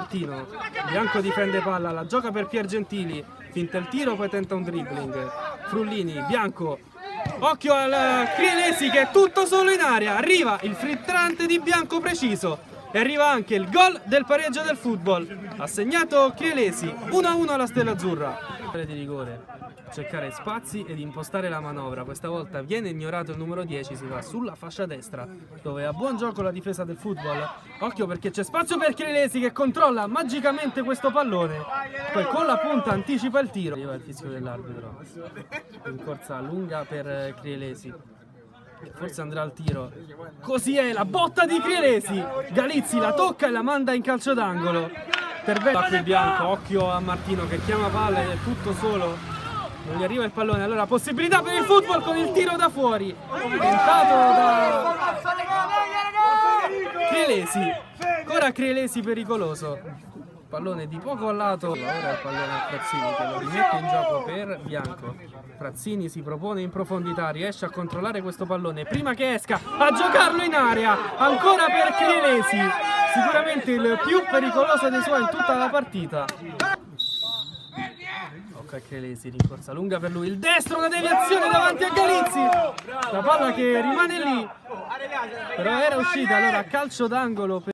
Martino, Bianco difende palla, la gioca per Piergentili, finta il tiro, poi tenta un dribbling. Frullini, Bianco, occhio al Crielesi che è tutto solo in aria, arriva il filtrante di Bianco preciso e arriva anche il gol del pareggio del football. Ha segnato Crielesi, 1-1 alla Stella Azzurra. Di rigore, cercare spazi ed impostare la manovra. Questa volta viene ignorato il numero 10, si va sulla fascia destra dove ha buon gioco la difesa del football. Occhio perché c'è spazio per Crielesi che controlla magicamente questo pallone, poi con la punta anticipa il tiro. Arriva il fischio dell'arbitro in corsa lunga per Crielesi, forse andrà al tiro, così è, la botta di Crielesi, Galizzi la tocca e la manda in calcio d'angolo. Intervento qui Bianco, occhio a Martino che chiama palla ed è tutto solo, non gli arriva il pallone, allora possibilità per il football con il tiro da fuori, tentato da Crielesi, ancora Crielesi pericoloso, pallone di poco a lato, ora il pallone a Frazzini che lo rimette in gioco per Bianco. Frazzini si propone in profondità, riesce a controllare questo pallone prima che esca, a giocarlo in area, ancora per Crielesi, sicuramente il più pericoloso dei suoi in tutta la partita. Ok, Crielesi, rincorsa lunga per lui, il destro, una deviazione davanti a Galizzi, la palla che rimane lì, però era uscita, allora calcio d'angolo per